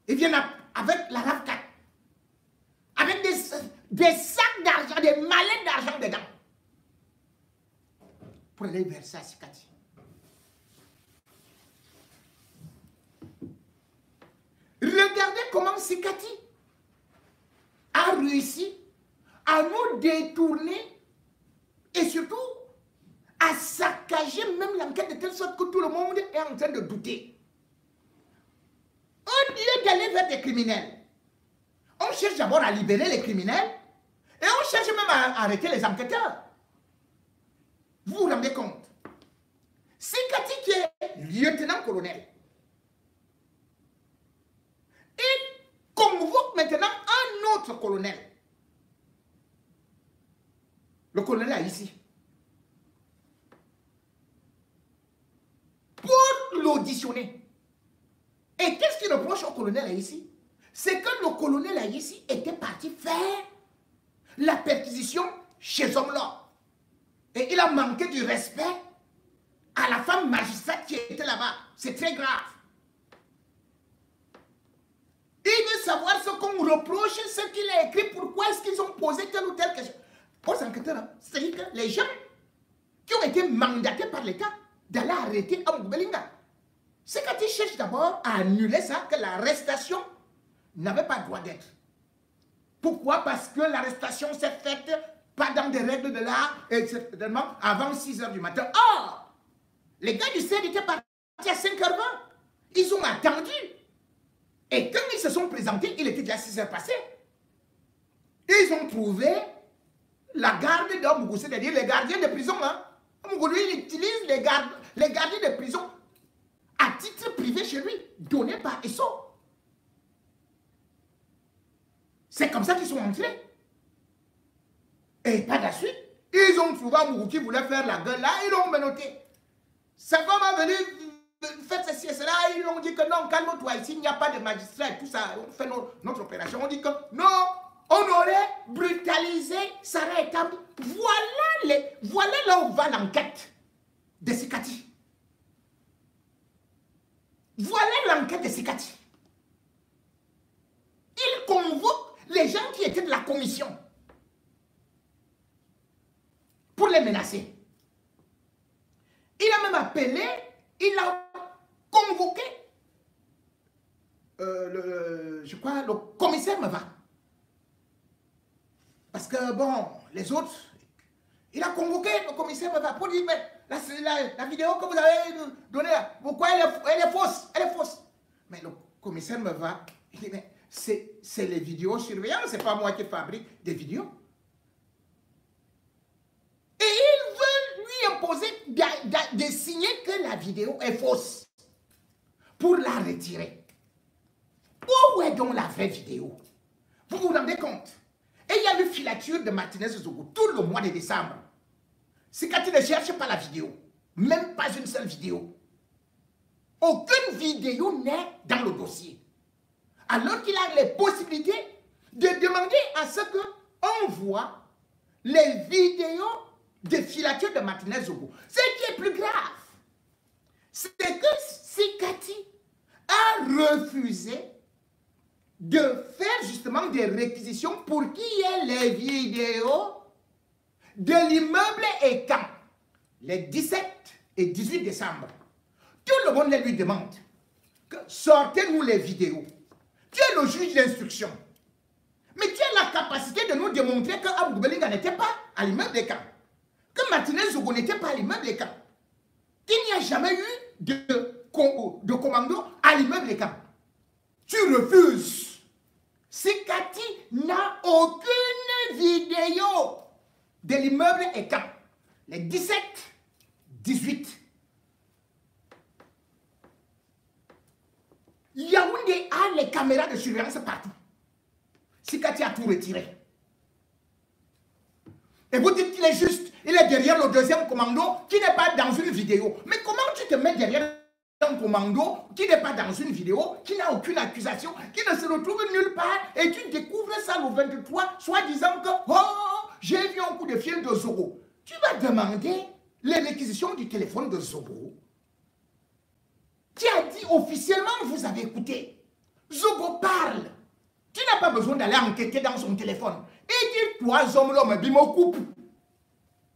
Ils viennent avec la RAV4, avec des sacs d'argent, des mallettes d'argent dedans, pour aller verser à Sikati. Regardez comment Sikati a réussi à nous détourner et surtout à saccager même l'enquête de telle sorte que tout le monde est en train de douter. Au lieu d'aller vers des criminels, on cherche d'abord à libérer les criminels et on cherche même à arrêter les enquêteurs. Vous vous rendez compte? Sikati qui est lieutenant-colonel, il convoque maintenant un autre colonel. Le colonel là ici. Pour l'auditionner. Et qu'est-ce qu'il reproche au colonel là ici? C'est que le colonel là ici était parti faire la perquisition chez Zomlo. Et il a manqué du respect à la femme magistrate qui était là-bas. C'est très grave. Il veut savoir ce qu'on reproche, ce qu'il a écrit, pourquoi est-ce qu'ils ont posé telle ou telle question. Aux enquêteurs, c'est-à-dire que les gens qui ont été mandatés par l'État d'aller arrêter Amadou Belinga, c'est quand ils cherchent d'abord à annuler ça, que l'arrestation n'avait pas droit d'être. Pourquoi? Parce que l'arrestation s'est faite pas dans des règles de l'art, et certainement avant 6 h du matin. Or, les gars du CED étaient partis à 5 h 20. Ils ont attendu. Et quand ils se sont présentés, il était déjà 6 h passées. Ils ont trouvé la garde d'Amougou, c'est-à-dire les gardiens de prison. Hein. Amougou, lui, il utilise les gardiens de prison à titre privé chez lui, donné par ESSO. C'est comme ça qu'ils sont entrés. Et par la suite, ils ont trouvé Amougou qui voulait faire la gueule là, ils l'ont menotté. Sa femme a venu, faites ceci et cela, ils ont dit que non, calme-toi, ici il n'y a pas de magistrat, tout ça, on fait notre opération. On dit que non, on aurait brutalisé Sarah et Tam. Voilà là où va l'enquête de Sikati. Voilà l'enquête de Sikati. Il convoque les gens qui étaient de la commission pour les menacer. Il a même appelé, il a convoqué, je crois, le commissaire Meva. Parce que, bon, les autres, il a convoqué le commissaire Meva pour dire, mais la vidéo que vous avez donnée, pourquoi elle est fausse? Elle est fausse. Mais le commissaire Meva, il dit, mais c'est les vidéos surveillance, c'est pas moi qui fabrique des vidéos. Et il veut lui imposer de signer que la vidéo est fausse pour la retirer. Où est donc la vraie vidéo? Vous vous rendez compte? Et il y a eu filature de Martinez Zogo tout le mois de décembre. Sikati ne cherche pas la vidéo. Même pas une seule vidéo. Aucune vidéo n'est dans le dossier. Alors qu'il a les possibilités de demander à ce qu'on voit les vidéos de filature de Martinez Zogo. Ce qui est plus grave, c'est que Sikati a refusé de faire justement des réquisitions pour qu'il y ait les vidéos de l'immeuble Ekan, les 17 et 18 décembre. Tout le monde lui demande que sortez-nous les vidéos. Tu es le juge d'instruction. Mais tu as la capacité de nous démontrer que Amadou Belinga n'était pas à l'immeuble Ekan, que Martinez Zogo n'était pas à l'immeuble Ekan, qu'il n'y a jamais eu de commando à l'immeuble Ekan. Tu refuses. Sikati n'a aucune vidéo de l'immeuble Ekan. Les 17, 18. Yaoundé a les caméras de surveillance partout. Sikati a tout retiré. Et vous dites qu'il est juste, il est derrière le deuxième commando qui n'est pas dans une vidéo. Mais comment tu te mets derrière un commando qui n'est pas dans une vidéo, qui n'a aucune accusation, qui ne se retrouve nulle part, et tu découvres ça le 23, soit disant que oh, j'ai vu un coup de fil de Zogo. Tu vas demander les réquisitions du téléphone de Zogo. Qui a dit officiellement, vous avez écouté. Zogo parle. Tu n'as pas besoin d'aller enquêter dans son téléphone. Et dit, toi, homme, l'homme, bimo coupe.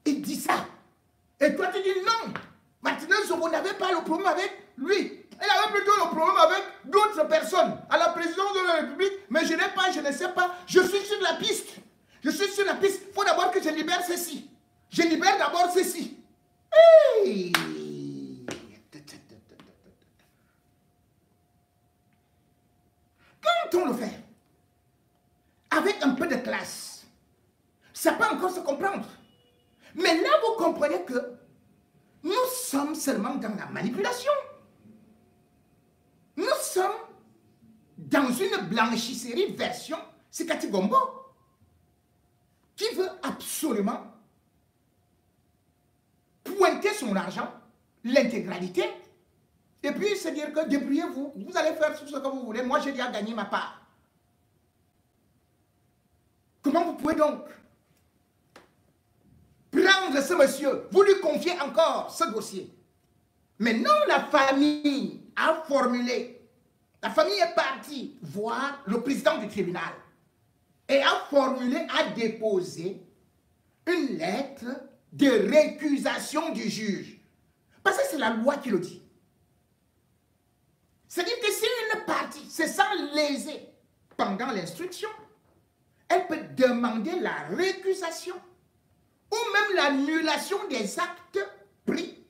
Il dit ça. Et toi, tu dis non. Martinez Zogo n'avait pas le problème avec lui. Elle avait plutôt le problème avec d'autres personnes à la présidence de la République. Mais je n'ai pas, je ne sais pas. Je suis sur la piste. Je suis sur la piste. Il faut d'abord que je libère ceci. Je libère d'abord ceci. Hey! Quand on le fait avec un peu de classe, ça peut encore se comprendre. Mais là, vous comprenez que nous sommes seulement dans la manipulation. Nous sommes dans une blanchisserie version Sikati Gombo qui veut absolument pointer son argent, l'intégralité, et puis se dire que débrouillez-vous, vous allez faire tout ce que vous voulez, moi j'ai déjà gagné ma part. Comment vous pouvez donc prendre ce monsieur, vous lui confiez encore ce dossier? Mais non, la famille a formulé, la famille est partie voir le président du tribunal et a formulé, a déposé une lettre de récusation du juge. Parce que c'est la loi qui le dit. C'est-à-dire que si une partie se sent lésée pendant l'instruction, elle peut demander la récusation ou même l'annulation des actes pris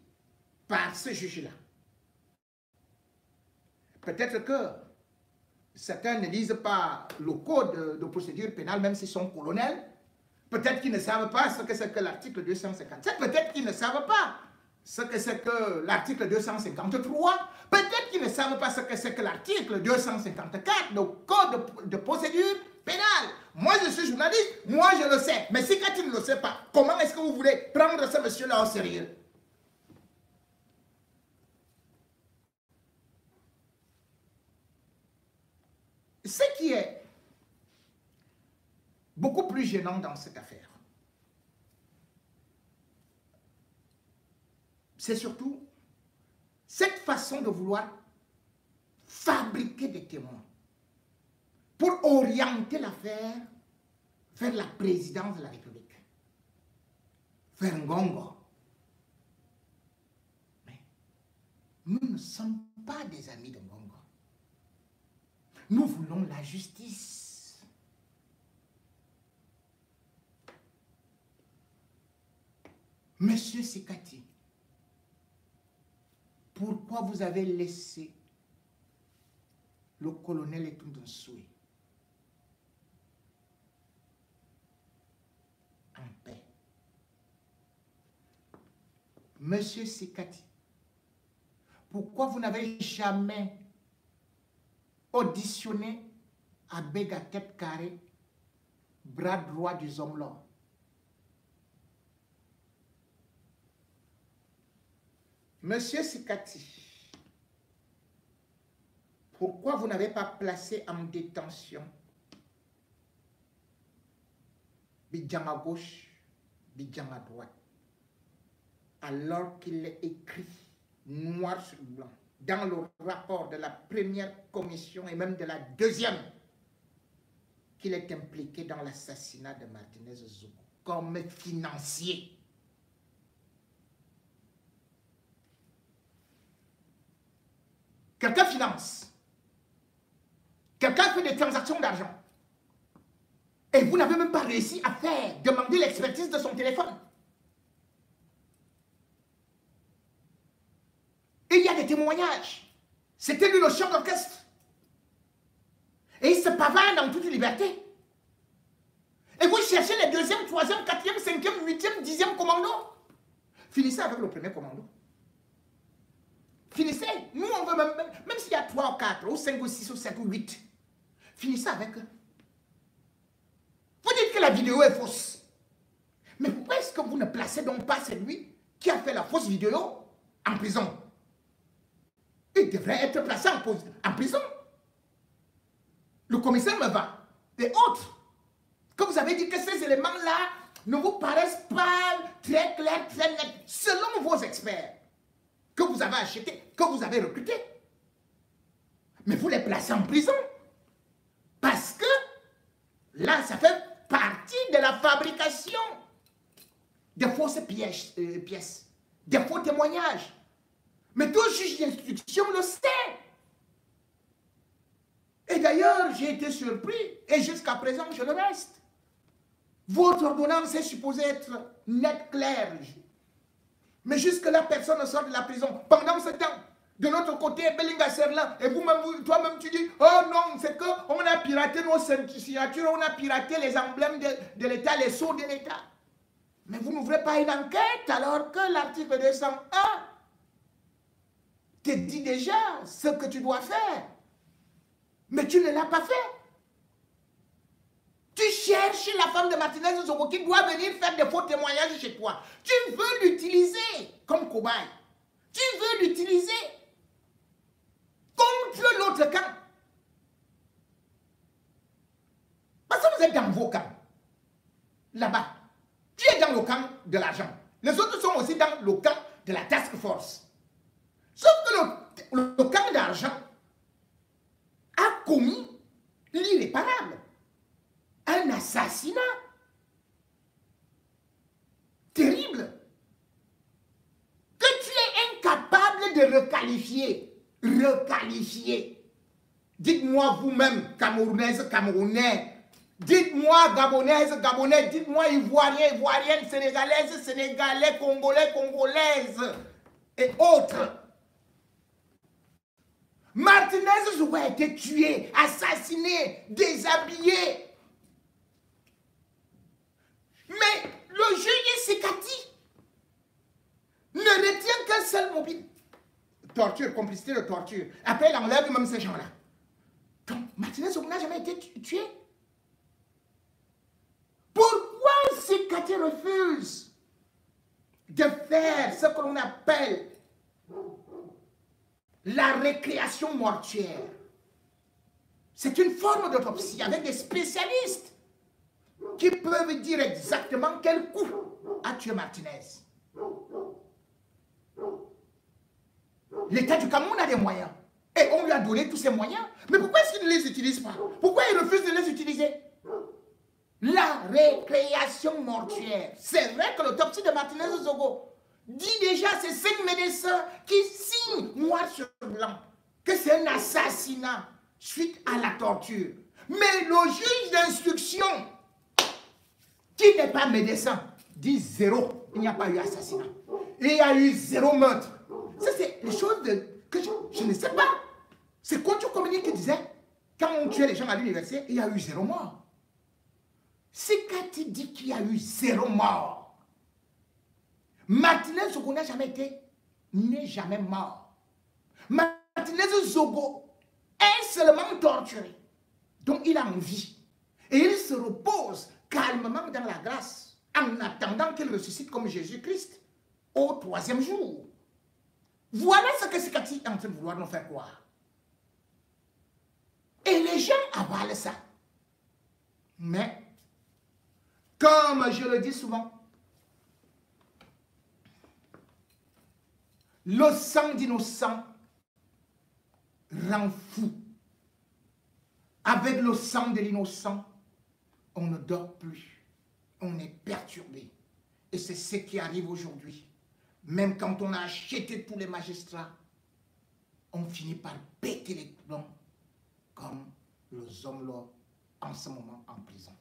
par ce juge-là. Peut-être que certains ne lisent pas le code de procédure pénale, même s'ils sont colonels. Peut-être qu'ils ne savent pas ce que c'est que l'article 257. Peut-être qu'ils ne savent pas ce que c'est que l'article 253. Peut-être qu'ils ne savent pas ce que c'est que l'article 254, le code de procédure pénale. Moi, je suis journaliste, moi, je le sais. Mais si quand tu ne le sais pas, comment est-ce que vous voulez prendre ce monsieur-là au sérieux? Ce qui est beaucoup plus gênant dans cette affaire, c'est surtout cette façon de vouloir fabriquer des témoins pour orienter l'affaire vers la présidence de la République, vers Ngongo. Mais nous ne sommes pas des amis de Ngongo. Nous voulons la justice. Monsieur Sikati, pourquoi vous avez laissé le colonel Etundonsoué en paix? Monsieur Sikati, pourquoi vous n'avez jamais auditionné à Béga tête carrée, bras droit du Zomlo? Monsieur Sikati, pourquoi vous n'avez pas placé en détention Bidjan à gauche, Bidjan à droite, alors qu'il est écrit noir sur blanc dans le rapport de la première commission et même de la deuxième qu'il est impliqué dans l'assassinat de Martinez Zogo comme financier? Quelqu'un finance. Quelqu'un fait des transactions d'argent. Et vous n'avez même pas réussi à faire, demander l'expertise de son téléphone. Et il y a des témoignages. C'était lui le chef d'orchestre. Et il se pavane en toute liberté. Et vous cherchez les deuxième, troisième, quatrième, cinquième, huitième, dixième commandos. Finissez avec le premier commando. Finissez. Nous, on veut même s'il y a 3 ou 4, ou 5 ou 6 ou 7 ou 8. Finissez avec eux. Vous dites que la vidéo est fausse. Mais pourquoi est-ce que vous ne placez donc pas celui qui a fait la fausse vidéo en prison? Il devrait être placé en prison. Le commissaire me va. Et autres. Comme vous avez dit que ces éléments-là ne vous paraissent pas très clairs, très nets, selon vos experts que vous avez achetés, que vous avez recrutés. Mais vous les placez en prison. Parce que là, ça fait partie de la fabrication de fausses pièces, de faux témoignages. Mais tout juge d'instruction le sait. Et d'ailleurs, j'ai été surpris, et jusqu'à présent, je le reste. Votre ordonnance est supposée être nette, claire. Mais jusque-là, personne ne sort de la prison. Pendant ce temps, de l'autre côté, Belinga Serlan, et vous-même, toi-même, tu dis, oh non, c'est qu'on a piraté nos signatures, on a piraté les emblèmes de l'État, les sceaux de l'État. Mais vous n'ouvrez pas une enquête alors que l'article 201 te dit déjà ce que tu dois faire. Mais tu ne l'as pas fait. Tu cherches la femme de Martinez Zogo qui doit venir faire des faux témoignages chez toi. Tu veux l'utiliser comme cobaye. Tu veux l'utiliser contre l'autre camp. Parce que vous êtes dans vos camps. Là-bas. Tu es dans le camp de l'argent. Les autres sont aussi dans le camp de la task force. Sauf que le camp d'argent a commis l'irréparable. Un assassinat terrible que tu es incapable de requalifier. Requalifier. Dites-moi vous-même, Camerounaise, Camerounais. Dites-moi Gabonaise, Gabonais. Dites-moi Ivoirien, Ivoirienne, Sénégalaise, Sénégalais, Congolais, Congolaises et autres. Martinez Zogo a été tué, assassiné, déshabillé. Mais le juge Sekati ne retient qu'un seul mobile. Torture, complicité de torture. Après, il enlève même ces gens-là. Donc, Martinez Zogo n'a jamais été tué. Pourquoi Sekati refuse de faire ce que l'on appelle la récréation mortuaire? C'est une forme d'autopsie avec des spécialistes qui peuvent dire exactement quel coup a tué Martinez. L'État du Cameroun a des moyens. Et on lui a donné tous ces moyens. Mais pourquoi est-ce qu'il ne les utilise pas? Pourquoi il refuse de les utiliser? La récréation mortuaire. C'est vrai que l'autopsie de Martinez Zogo dit déjà ces 5 médecins qui signent noir sur blanc que c'est un assassinat suite à la torture. Mais le juge d'instruction, qui n'est pas médecin, dit 0. Il n'y a pas eu assassinat. Et il y a eu 0 meurtre. Ça, c'est les choses que je ne sais pas. C'est Kocho Komini qui disait, quand on tuait les gens à l'université, il y a eu 0 mort. Sekati dit qu'il y a eu 0 mort. Martinez Zogo n'a jamais été, n'est jamais mort. Martinez Zogo est seulement torturé. Donc il a envie. Et il se repose calmement dans la grâce en attendant qu'il ressuscite comme Jésus-Christ au 3e jour. Voilà ce que Sekati est en train de vouloir nous faire croire. Et les gens avalent ça. Mais, comme je le dis souvent, le sang d'innocent rend fou. Avec le sang de l'innocent, on ne dort plus. On est perturbé. Et c'est ce qui arrive aujourd'hui. Même quand on a acheté tous les magistrats, on finit par péter les plombs comme les hommes là en ce moment en prison.